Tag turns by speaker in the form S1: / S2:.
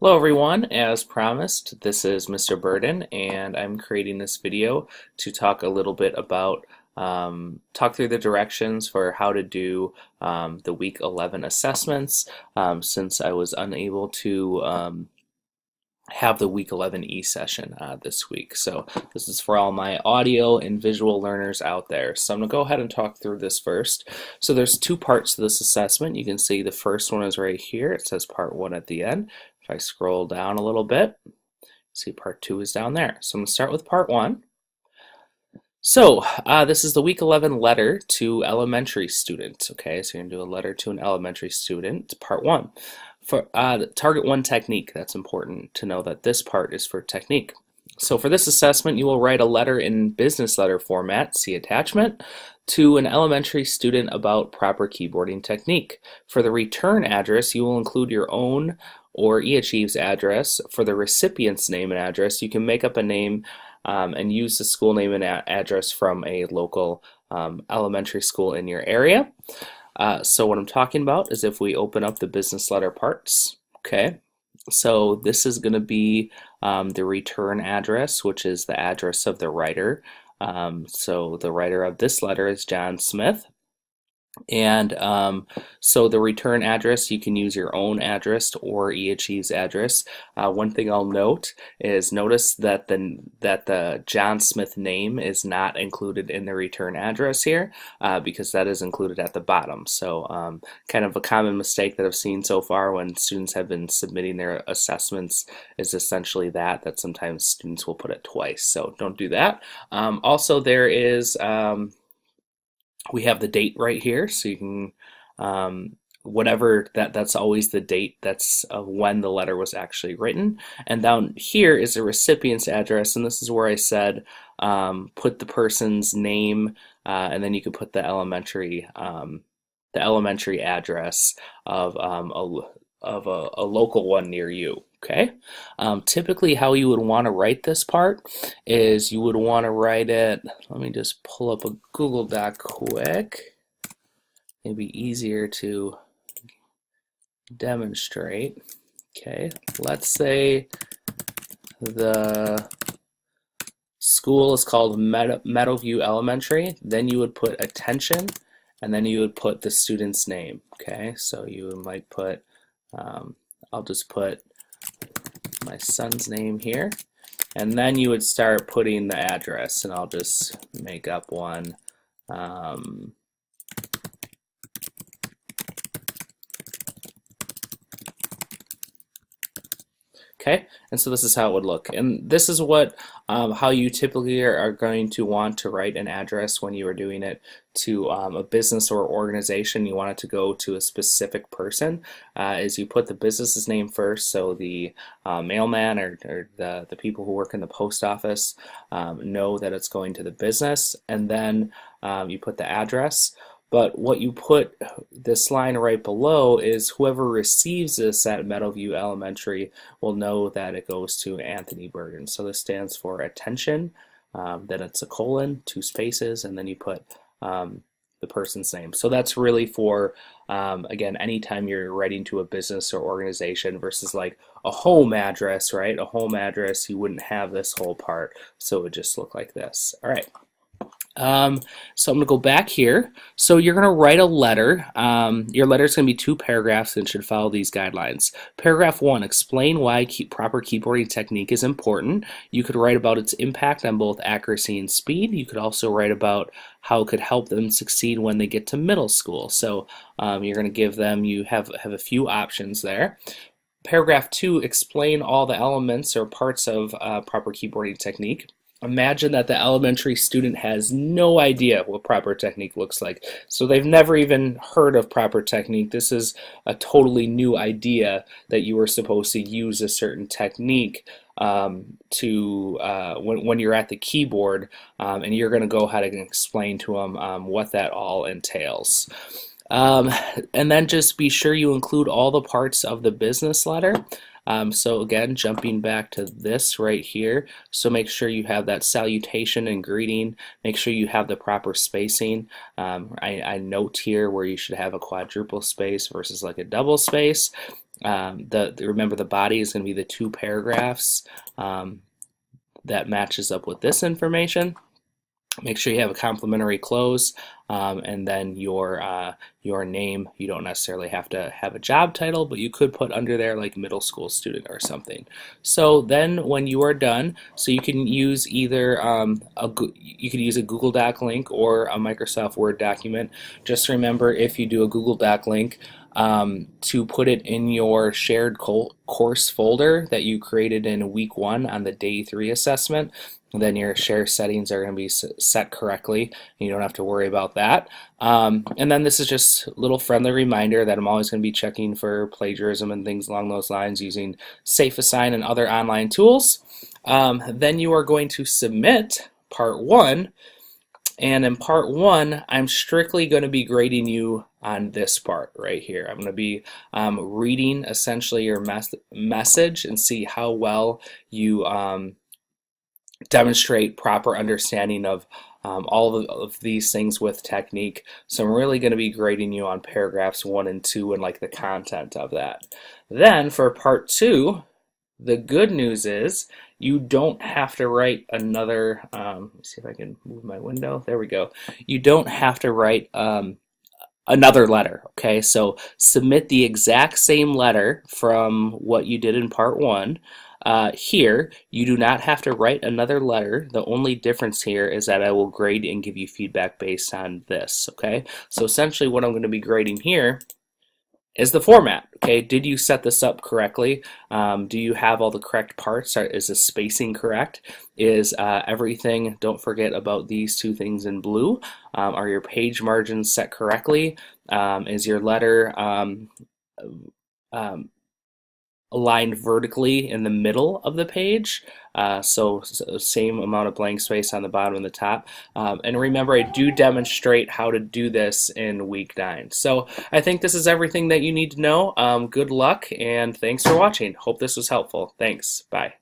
S1: Hello everyone, as promised, this is Mr. Burden and I'm creating this video to talk a little bit about talk through the directions for how to do the week 11 assessments since I was unable to have the week 11 e-session this week. So this is for all my audio and visual learners out there. So I'm going to go ahead and talk through this first. So there's two parts to this assessment. You can see the first one is right here. It says part 1 at the end. If I scroll down a little bit, see part 2 is down there. So I'm going to start with part 1. So this is the week 11 letter to elementary students. Okay, so you're going to do a letter to an elementary student, part 1. For target 1 technique, that's important to know that this part is for technique. So for this assessment, you will write a letter in business letter format, see attachment, to an elementary student about proper keyboarding technique. For the return address, you will include your own or eAchieve's address. For the recipient's name and address, you can make up a name and use the school name and address from a local elementary school in your area. So what I'm talking about is if we open up the business letter parts, okay, so this is going to be the return address, which is the address of the writer. So the writer of this letter is John Smith. And so the return address, you can use your own address or eAchieve's address. One thing I'll note is notice that the John Smith name is not included in the return address here because that is included at the bottom. So kind of a common mistake that I've seen so far when students have been submitting their assessments is essentially that sometimes students will put it twice. So don't do that. Also, there is we have the date right here, so you can whatever that's always the date that's of when the letter was actually written. And down here is the recipient's address, and this is where I said put the person's name, and then you can put the elementary address of a local one near you. Okay. Typically, how you would want to write this part is you would want to write it. Let me just pull up a Google Doc quick. It'd be easier to demonstrate. Okay. Let's say the school is called Meadowview Elementary. Then you would put attention, and then you would put the student's name. Okay. So you might put. I'll just put my son's name here, and then you would start putting the address, and I'll just make up one. Okay, and so this is how it would look, and this is what how you typically are going to want to write an address when you are doing it to a business or organization. You want it to go to a specific person. Is you put the business's name first, so the mailman or the people who work in the post office know that it's going to the business, and then you put the address. But what you put this line right below is whoever receives this at Meadowview Elementary will know that it goes to Anthony Burden. So this stands for attention, then it's a colon, 2 spaces, and then you put the person's name. So that's really for, again, anytime you're writing to a business or organization versus like a home address, right? A home address, you wouldn't have this whole part, so it would just look like this. All right. So I'm going to go back here. So you're going to write a letter. Your letter is going to be 2 paragraphs and should follow these guidelines. Paragraph 1, explain why proper keyboarding technique is important. You could write about its impact on both accuracy and speed. You could also write about how it could help them succeed when they get to middle school. So you're going to give them, you have a few options there. Paragraph 2, explain all the elements or parts of proper keyboarding technique. Imagine that the elementary student has no idea what proper technique looks like. So they've never even heard of proper technique. This is a totally new idea that you were supposed to use a certain technique when you're at the keyboard, and you're going to go ahead and explain to them what that all entails. And then just be sure you include all the parts of the business letter. So again, jumping back to this right here, so make sure you have that salutation and greeting, make sure you have the proper spacing. I note here where you should have a quadruple space versus like a double space. Remember, the body is going to be the 2 paragraphs that matches up with this information. Make sure you have a complimentary close, and then your name. You don't necessarily have to have a job title, but you could put under there like middle school student or something. So then when you are done, so you can use either you could use a Google Doc link or a Microsoft Word document. Just remember, if you do a Google Doc link, to put it in your shared course folder that you created in week 1 on the day 3 assessment. Then your share settings are going to be set correctly, and you don't have to worry about that. And then this is just a little friendly reminder that I'm always going to be checking for plagiarism and things along those lines using SafeAssign and other online tools. Then you are going to submit part 1. And in part 1, I'm strictly going to be grading you on this part right here. I'm going to be reading essentially your message and see how well you demonstrate proper understanding of all of these things with technique. So I'm really going to be grading you on paragraphs 1 and 2 and like the content of that. Then for part 2, the good news is you don't have to write another, let me see if I can move my window. There we go. You don't have to write another letter, okay? So submit the exact same letter from what you did in part 1. Here, you do not have to write another letter. The only difference here is that I will grade and give you feedback based on this, okay? So essentially what I'm going to be grading here is the format, okay? Did you set this up correctly? Do you have all the correct parts? Is the spacing correct? Is everything, don't forget about these 2 things in blue. Are your page margins set correctly? Is your letter aligned vertically in the middle of the page, so same amount of blank space on the bottom and the top. And remember, I do demonstrate how to do this in week 9. So I think this is everything that you need to know. Good luck, and thanks for watching. Hope this was helpful. Thanks. Bye.